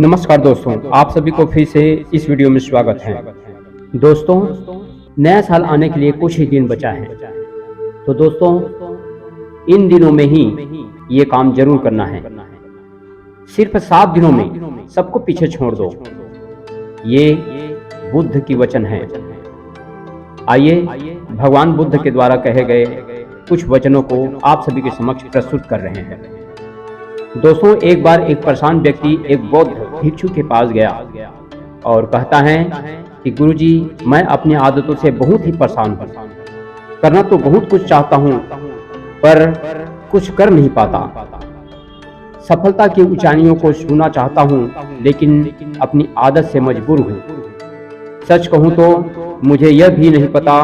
नमस्कार दोस्तों, आप सभी को फिर से इस वीडियो में स्वागत है। दोस्तों, नया साल आने के लिए कुछ ही दिन बचा है, तो दोस्तों इन दिनों में ही ये काम जरूर करना है। सिर्फ 7 दिनों में सबको पीछे छोड़ दो, ये बुद्ध की वचन है। आइए भगवान बुद्ध के द्वारा कहे गए कुछ वचनों को आप सभी के समक्ष प्रस्तुत कर रहे हैं। दोस्तों, एक बार एक परेशान व्यक्ति एक बौद्ध भिक्षु के पास गया और कहता है कि गुरुजी, मैं अपनी आदतों से बहुत ही परेशान हूँ। करना तो बहुत कुछ चाहता हूँ पर कुछ कर नहीं पाता। सफलता की ऊंचाइयों को छूना चाहता हूँ लेकिन अपनी आदत से मजबूर हूँ। सच कहूँ तो मुझे यह भी नहीं पता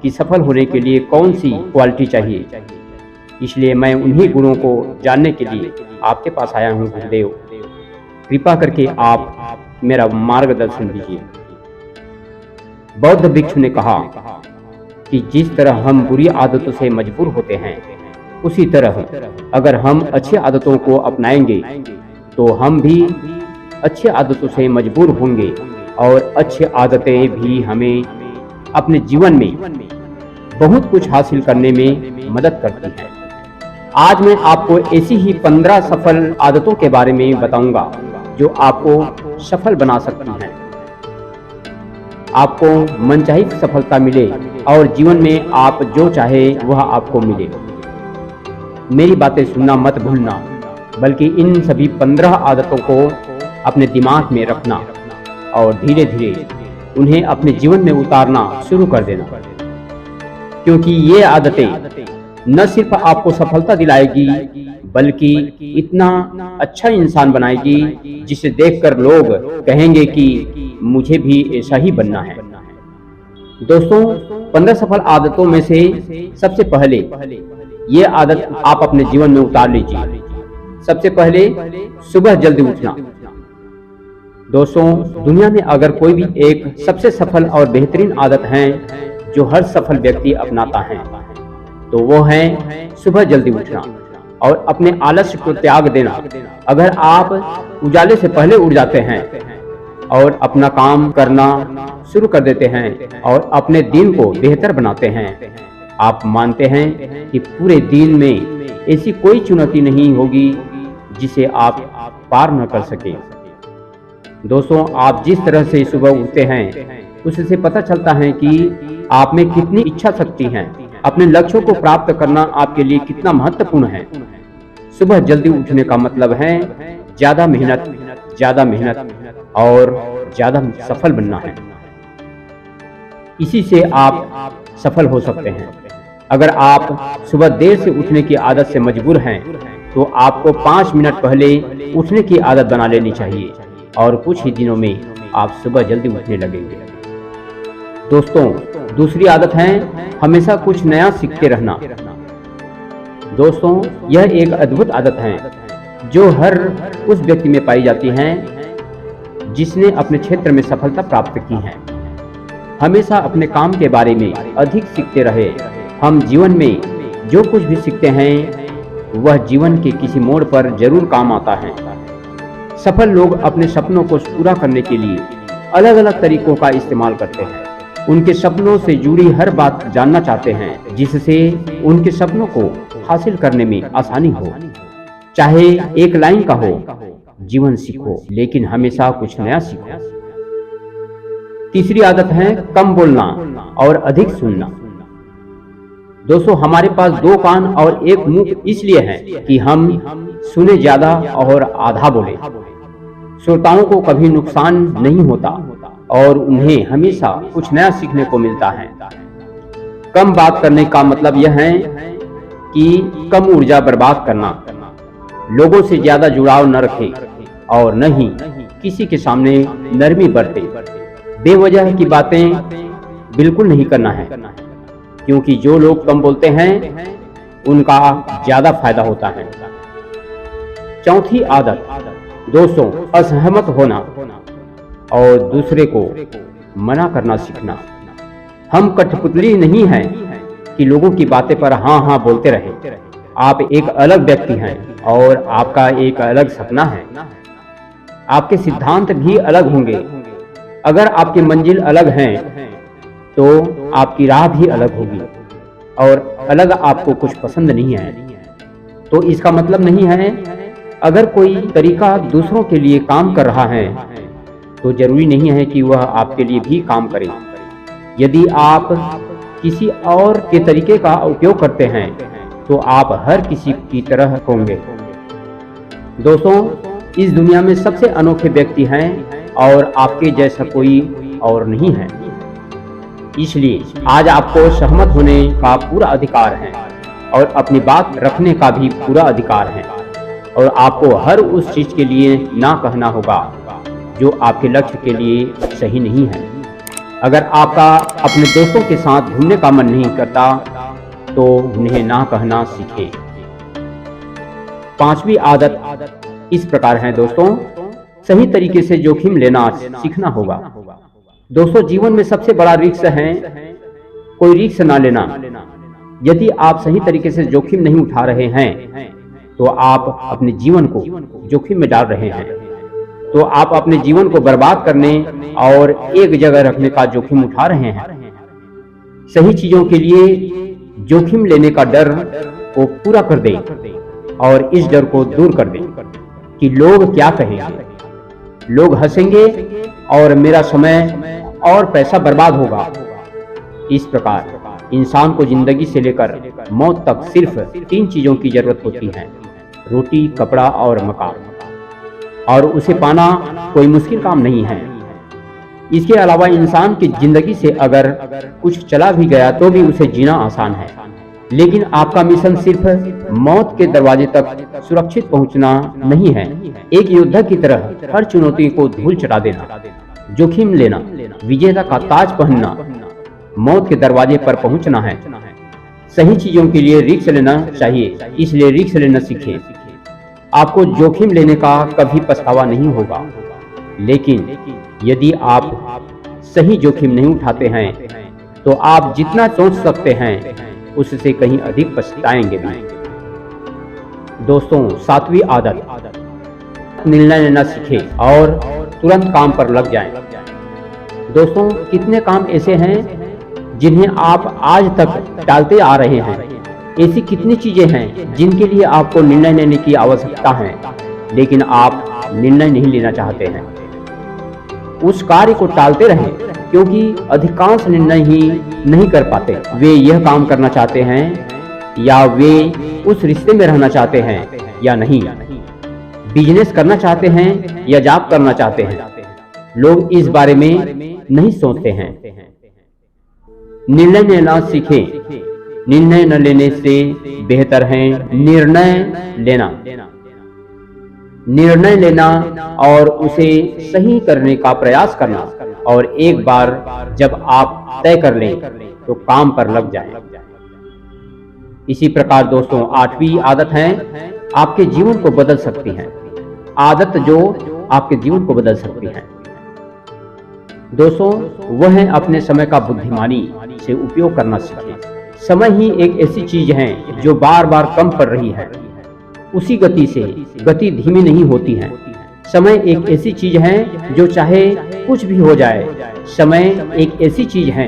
कि सफल होने के लिए कौन सी क्वालिटी चाहिए, इसलिए मैं उन्हीं गुणों को जानने के लिए आपके पास आया हूँ। गुरुदेव, कृपा करके आप मेरा मार्गदर्शन दीजिए। बौद्ध भिक्षु ने कहा कि जिस तरह हम बुरी आदतों से मजबूर होते हैं, उसी तरह अगर हम अच्छी आदतों को अपनाएंगे तो हम भी अच्छी आदतों से मजबूर होंगे और अच्छी आदतें भी हमें अपने जीवन में बहुत कुछ हासिल करने में मदद करती हैं। आज मैं आपको ऐसी ही 15 सफल आदतों के बारे में बताऊंगा जो आपको सफल बना सकती हैं। आपको मनचाही सफलता मिले और जीवन में आप जो चाहे वह आपको मिले। मेरी बातें सुनना मत भूलना, बल्कि इन सभी 15 आदतों को अपने दिमाग में रखना और धीरे धीरे उन्हें अपने जीवन में उतारना शुरू कर देना, क्योंकि ये आदतें न सिर्फ आपको सफलता दिलाएगी बल्कि इतना अच्छा इंसान बनाएगी जिसे देखकर लोग कहेंगे कि मुझे भी ऐसा ही बनना है। दोस्तों, 15 सफल आदतों में से सबसे पहले ये आदत आप अपने जीवन में उतार लीजिए। सबसे पहले, सुबह जल्दी उठना। दोस्तों, दुनिया में अगर कोई भी एक सबसे सफल और बेहतरीन आदत है जो हर सफल व्यक्ति अपनाता है तो वो है सुबह जल्दी उठना और अपने आलस्य को त्याग देना। अगर आप उजाले से पहले उठ जाते हैं और अपना काम करना शुरू कर देते हैं और अपने दिन को बेहतर बनाते हैं, आप मानते हैं कि पूरे दिन में ऐसी कोई चुनौती नहीं होगी जिसे आप पार न कर सके। दोस्तों, आप जिस तरह से सुबह उठते हैं उससे पता चलता है कि आप में कितनी इच्छा शक्ति है। अपने लक्ष्यों को प्राप्त करना आपके लिए कितना महत्वपूर्ण है। सुबह जल्दी उठने का मतलब है ज्यादा मेहनत और ज्यादा सफल बनना है। इसी से आप सफल हो सकते हैं। अगर आप सुबह देर से उठने की आदत से मजबूर हैं तो आपको 5 मिनट पहले उठने की आदत बना लेनी चाहिए और कुछ ही दिनों में आप सुबह जल्दी उठने लगेंगे। दोस्तों, दूसरी आदत है हमेशा कुछ नया सीखते रहना। दोस्तों, यह एक अद्भुत आदत है जो हर उस व्यक्ति में पाई जाती है जिसने अपने क्षेत्र में सफलता प्राप्त की है। हमेशा अपने काम के बारे में अधिक सीखते रहे। हम जीवन में जो कुछ भी सीखते हैं वह जीवन के किसी मोड़ पर जरूर काम आता है। सफल लोग अपने सपनों को पूरा करने के लिए अलग अलग तरीकों का इस्तेमाल करते हैं। उनके सपनों से जुड़ी हर बात जानना चाहते हैं जिससे उनके सपनों को हासिल करने में आसानी हो। चाहे एक लाइन का हो, जीवन सीखो लेकिन हमेशा कुछ नया सीखो। तीसरी आदत है कम बोलना और अधिक सुनना। दोस्तों, हमारे पास 2 कान और 1 मुंह इसलिए है कि हम सुने ज्यादा और आधा बोले। श्रोताओं को कभी नुकसान नहीं होता और उन्हें हमेशा कुछ नया सीखने को मिलता है। कम बात करने का मतलब यह है कि कम ऊर्जा बर्बाद करना, लोगों से ज्यादा जुड़ाव न रखें और न ही किसी के सामने नरमी बरते। बेवजह की बातें बिल्कुल नहीं करना है, क्योंकि जो लोग कम बोलते हैं उनका ज्यादा फायदा होता है। चौथी आदत, दोस्तों, असहमत होना और दूसरे को मना करना सीखना। हम कठपुतली नहीं हैं कि लोगों की बातें पर हाँ बोलते रहें। आप एक अलग व्यक्ति हैं और आपका एक अलग सपना है। आपके सिद्धांत भी अलग होंगे। अगर आपकी मंजिल अलग हैं तो आपकी राह भी अलग होगी और अलग आपको कुछ पसंद नहीं है। तो इसका मतलब नहीं है अगर कोई तरीका दूसरों के लिए काम कर रहा है तो जरूरी नहीं है कि वह आपके लिए भी काम करे। यदि आप किसी और के तरीके का उपयोग करते हैं तो आप हर किसी की तरह होंगे। दोस्तों, इस दुनिया में सबसे अनोखे व्यक्ति हैं और आपके जैसा कोई और नहीं है। इसलिए आज आपको सहमत होने का पूरा अधिकार है और अपनी बात रखने का भी पूरा अधिकार है और आपको हर उस चीज के लिए ना कहना होगा जो आपके लक्ष्य के लिए सही नहीं है। अगर आपका अपने दोस्तों के साथ घूमने का मन नहीं करता तो उन्हें ना कहना सीखें। पांचवी आदत इस प्रकार है दोस्तों, सही तरीके से जोखिम लेना सीखना होगा। दोस्तों, जीवन में सबसे बड़ा रिस्क है कोई रिस्क ना लेना। यदि आप सही तरीके से जोखिम नहीं उठा रहे हैं तो आप अपने जीवन को जोखिम में डाल रहे हैं। तो आप अपने जीवन को बर्बाद करने और एक जगह रखने का जोखिम उठा रहे हैं। सही चीजों के लिए जोखिम लेने का डर को पूरा कर दें और इस डर को दूर कर दें कि लोग क्या कहेंगे। लोग हंसेंगे और मेरा समय और पैसा बर्बाद होगा। इस प्रकार इंसान को जिंदगी से लेकर मौत तक सिर्फ 3 चीजों की जरूरत होती है, रोटी, कपड़ा और मकान, और उसे पाना कोई मुश्किल काम नहीं है। इसके अलावा इंसान की जिंदगी से अगर कुछ चला भी गया तो भी उसे जीना आसान है। लेकिन आपका मिशन सिर्फ मौत के दरवाजे तक सुरक्षित पहुंचना नहीं है। एक योद्धा की तरह हर चुनौती को धूल चटा देना, जोखिम लेना, विजेता का ताज पहनना, मौत के दरवाजे पर पहुंचना है। सही चीजों के लिए रिस्क लेना चाहिए, इसलिए रिस्क लेना सीखें। आपको जोखिम लेने का कभी पछतावा नहीं होगा। लेकिन यदि आप सही जोखिम नहीं उठाते हैं तो आप जितना सोच सकते हैं उससे कहीं अधिक पछताएंगे भी। दोस्तों, 7वीं आदत, निर्णय लेना सीखें और तुरंत काम पर लग जाएं। दोस्तों, कितने काम ऐसे हैं जिन्हें आप आज तक टालते आ रहे हैं। ऐसी कितनी चीजें हैं जिनके लिए आपको निर्णय लेने की आवश्यकता है लेकिन आप निर्णय नहीं लेना चाहते हैं। उस कार्य को टालते रहें क्योंकि अधिकांश निर्णय ही नहीं कर पाते। वे यह काम करना चाहते हैं या वे उस रिश्ते में रहना चाहते हैं या नहीं, बिजनेस करना चाहते हैं या जॉब करना चाहते हैं। लोग इस बारे में नहीं सोचते हैं। निर्णय लेना सीखें। निर्णय न लेने से बेहतर है निर्णय लेना। निर्णय लेना और उसे सही करने का प्रयास करना, और एक बार जब आप तय कर लें तो काम पर लग जाएं। इसी प्रकार दोस्तों, 8वीं आदत है आपके जीवन को बदल सकती है। आदत जो आपके जीवन को बदल सकती है दोस्तों, वह है अपने समय का बुद्धिमानी से उपयोग करना सीखें। समय ही एक ऐसी चीज है जो बार बार कम पड़ रही है। उसी गति से गति धीमी नहीं होती है। समय एक ऐसी चीज है जो चाहे कुछ भी हो जाए, समय एक ऐसी चीज है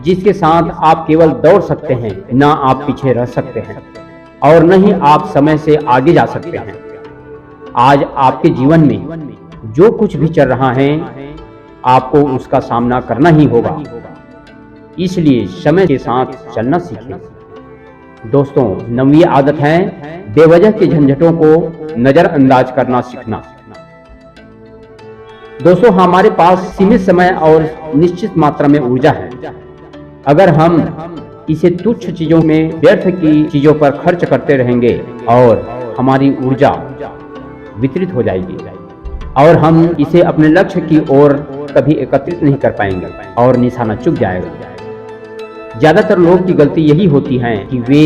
जिसके साथ आप केवल दौड़ सकते हैं, ना आप पीछे रह सकते हैं और न ही आप समय से आगे जा सकते हैं। आज आपके जीवन में जो कुछ भी चल रहा है आपको उसका सामना करना ही होगा, इसलिए समय के साथ चलना सीखें। दोस्तों, 9वीं आदत है बेवजह के झंझटों को नजरअंदाज करना सीखना। दोस्तों, हमारे पास सीमित समय और निश्चित मात्रा में ऊर्जा है। अगर हम इसे तुच्छ चीजों में, व्यर्थ की चीजों पर खर्च करते रहेंगे और हमारी ऊर्जा वितरित हो जाएगी और हम इसे अपने लक्ष्य की ओर कभी एकत्रित नहीं कर पाएंगे और निशाना चूक जाएगा। ज्यादातर लोग की गलती यही होती है कि वे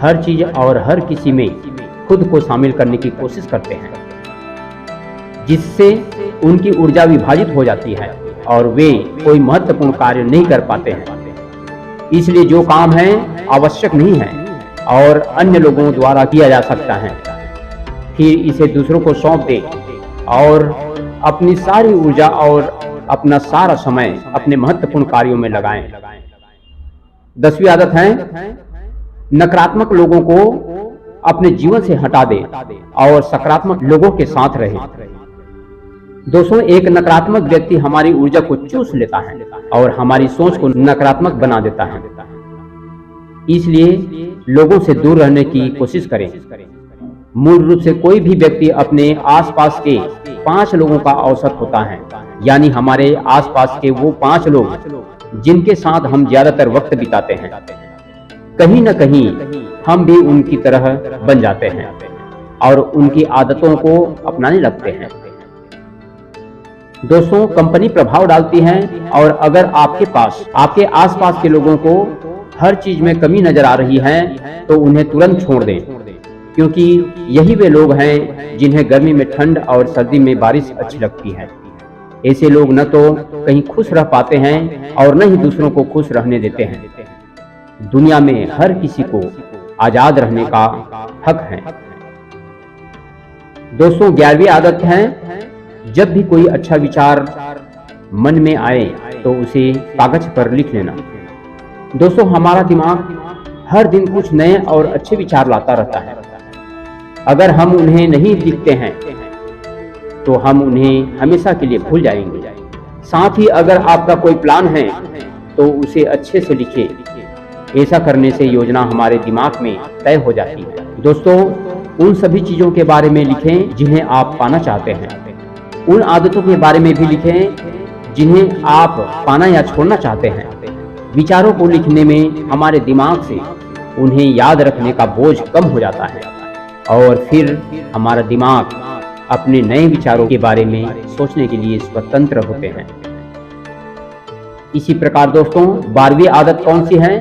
हर चीज और हर किसी में खुद को शामिल करने की कोशिश करते हैं, जिससे उनकी ऊर्जा विभाजित हो जाती है और वे कोई महत्वपूर्ण कार्य नहीं कर पाते हैं। इसलिए जो काम है आवश्यक नहीं है और अन्य लोगों द्वारा किया जा सकता है, फिर इसे दूसरों को सौंप दें और अपनी सारी ऊर्जा और अपना सारा समय अपने महत्वपूर्ण कार्यों में लगाएं। 10वीं आदत है नकारात्मक लोगों को अपने जीवन से हटा दें और सकारात्मक लोगों के साथ रहें। दोस्तों, एक नकारात्मक व्यक्ति हमारी ऊर्जा को चूस लेता है और हमारी सोच को नकारात्मक बना देता है। इसलिए लोगों से दूर रहने की कोशिश करें। मूल रूप से कोई भी व्यक्ति अपने आसपास के 5 लोगों का औसत होता है, यानी हमारे आसपास के वो 5 लोग जिनके साथ हम ज्यादातर वक्त बिताते हैं। कहीं न कहीं हम भी उनकी तरह बन जाते हैं और उनकी आदतों को अपनाने लगते हैं। दोस्तों, कंपनी प्रभाव डालती है और अगर आपके आसपास के लोगों को हर चीज में कमी नजर आ रही है तो उन्हें तुरंत छोड़ दें, क्योंकि यही वे लोग हैं जिन्हें गर्मी में ठंड और सर्दी में बारिश अच्छी लगती है। ऐसे लोग न तो कहीं खुश रह पाते हैं और न ही दूसरों को खुश रहने देते हैं। दुनिया में हर किसी को आजाद रहने का हक है। दोस्तों, 11वीं आदत है जब भी कोई अच्छा विचार मन में आए तो उसे कागज पर लिख लेना। दोस्तों, हमारा दिमाग हर दिन कुछ नए और अच्छे विचार लाता रहता है। अगर हम उन्हें नहीं लिखते हैं तो हम उन्हें हमेशा के लिए भूल जाएंगे। साथ ही अगर आपका कोई प्लान है तो उसे अच्छे से लिखें। ऐसा करने से योजना हमारे दिमाग में तय हो जाती है। दोस्तों, उन सभी चीजों के बारे में लिखें जिन्हें आप पाना चाहते हैं। उन आदतों के बारे में भी लिखें जिन्हें आप पाना या छोड़ना चाहते हैं। विचारों को लिखने में हमारे दिमाग से उन्हें याद रखने का बोझ कम हो जाता है और फिर हमारा दिमाग अपने नए विचारों के बारे में सोचने के लिए स्वतंत्र होते हैं। इसी प्रकार दोस्तों, 12वीं आदत कौन सी है?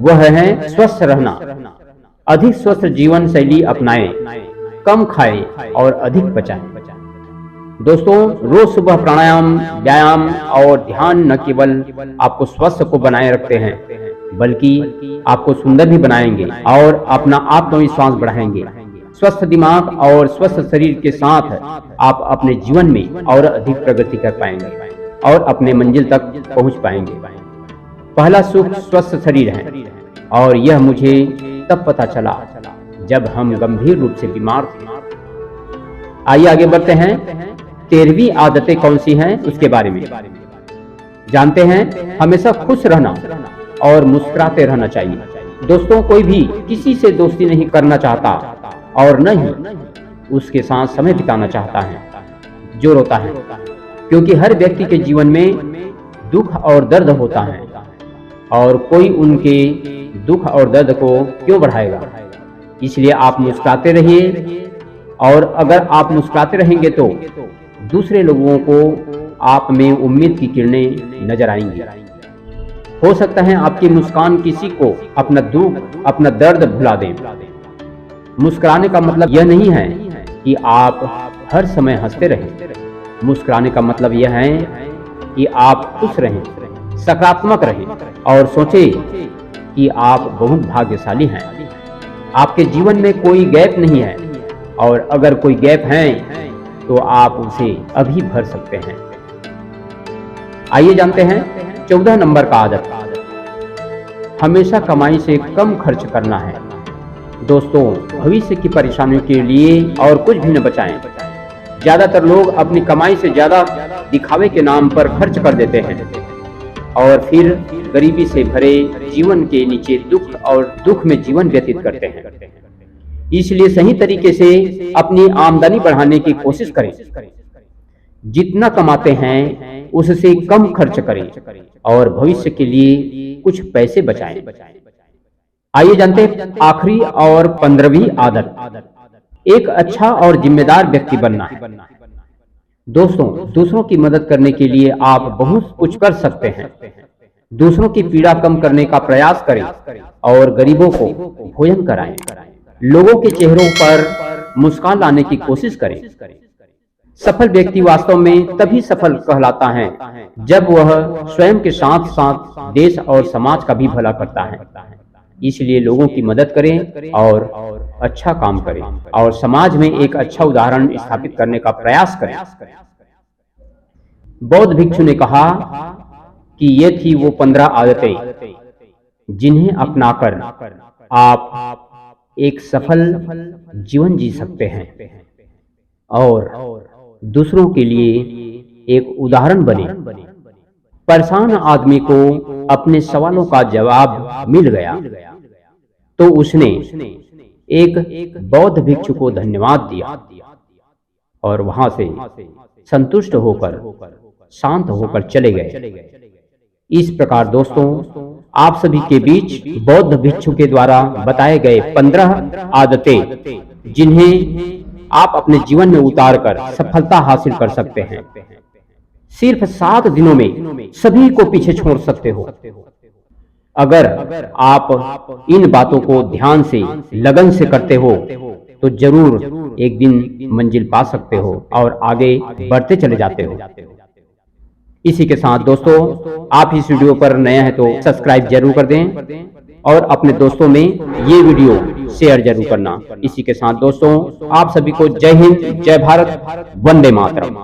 वह है स्वस्थ रहना। अधिक स्वस्थ जीवन शैली अपनाएं, कम खाएं और अधिक बचाएं। दोस्तों, रोज सुबह प्राणायाम, व्यायाम और ध्यान न केवल आपको स्वस्थ को बनाए रखते हैं बल्कि आपको सुंदर भी बनाएंगे और अपना आत्मविश्वास बढ़ाएंगे। स्वस्थ दिमाग और स्वस्थ शरीर के साथ आप अपने जीवन में और अधिक प्रगति कर पाएंगे और अपने मंजिल तक पहुंच पाएंगे। पहला सुख स्वस्थ शरीर है और यह मुझे तब पता चला जब हम गंभीर रूप से बीमार थे। आइए आगे बढ़ते हैं। 13वीं आदतें कौन सी हैं उसके बारे में जानते हैं। हमेशा खुश रहना और मुस्कुराते रहना चाहिए। दोस्तों, कोई भी किसी से दोस्ती नहीं करना चाहता और न ही उसके साथ समय बिताना चाहता है जो रोता है, क्योंकि हर व्यक्ति के जीवन में दुख और दर्द होता है और कोई उनके दुख और दर्द को क्यों बढ़ाएगा। इसलिए आप मुस्कुराते रहिए और अगर आप मुस्कुराते रहेंगे तो दूसरे लोगों को आप में उम्मीद की किरणें नजर आएंगी। हो सकता है आपकी मुस्कान किसी को अपना दुख, अपना दर्द भुला दें। मुस्कुराने का मतलब यह नहीं है कि आप हर समय हंसते रहें। मुस्कुराने का मतलब यह है कि आप खुश रहें, सकारात्मक रहें और सोचें कि आप बहुत भाग्यशाली हैं। आपके जीवन में कोई गैप नहीं है और अगर कोई गैप है तो आप उसे अभी भर सकते हैं। आइए जानते हैं 14 नंबर का आदत, हमेशा कमाई से कम खर्च करना है। दोस्तों, भविष्य की परेशानियों के लिए और कुछ भी न बचाएं। ज्यादातर लोग अपनी कमाई से ज्यादा दिखावे के नाम पर खर्च कर देते हैं और फिर गरीबी से भरे जीवन के नीचे दुख में जीवन व्यतीत करते हैं। इसलिए सही तरीके से अपनी आमदनी बढ़ाने की कोशिश करें। जितना कमाते हैं उससे कम खर्च करें और भविष्य के लिए कुछ पैसे बचाएं। आइए जानते हैं आखिरी और 15वीं आदत, एक अच्छा और जिम्मेदार व्यक्ति बनना है। दोस्तों, दूसरों की मदद करने के लिए आप बहुत कुछ कर सकते हैं। दूसरों की पीड़ा कम करने का प्रयास करें और गरीबों को भोजन कराएं। लोगों के चेहरों पर मुस्कान लाने की कोशिश करें। सफल व्यक्ति वास्तव में तभी सफल कहलाता है जब वह स्वयं के साथ साथ देश और समाज का भी भला करता है। इसलिए लोगों की मदद करें और अच्छा काम करें और समाज में एक अच्छा उदाहरण स्थापित करने का प्रयास करें। बौद्ध भिक्षु ने कहा कि ये थी वो 15 आदतें जिन्हें अपनाकर आप एक सफल जीवन जी सकते हैं और दूसरों के लिए एक उदाहरण बने। परेशान आदमी को अपने सवालों का जवाब मिल गया तो उसने एक बौद्ध भिक्षु को धन्यवाद दिया और वहां से संतुष्ट होकर शांत होकर चले गए। इस प्रकार दोस्तों, आप सभी के बीच बौद्ध भिक्षु के द्वारा बताए गए 15 आदतें जिन्हें आप अपने जीवन में उतारकर सफलता हासिल कर सकते हैं। सिर्फ 7 दिनों में सभी को पीछे छोड़ सकते हो। अगर आप इन बातों को ध्यान से लगन से करते हो तो जरूर एक दिन मंजिल पा सकते हो और आगे बढ़ते चले जाते हो। इसी के साथ दोस्तों, आप इस वीडियो पर नए हैं तो सब्सक्राइब जरूर कर दें और अपने दोस्तों में ये वीडियो शेयर जरूर करना। इसी के साथ दोस्तों, आप सभी को जय हिंद, जय भारत, वंदे मातरम।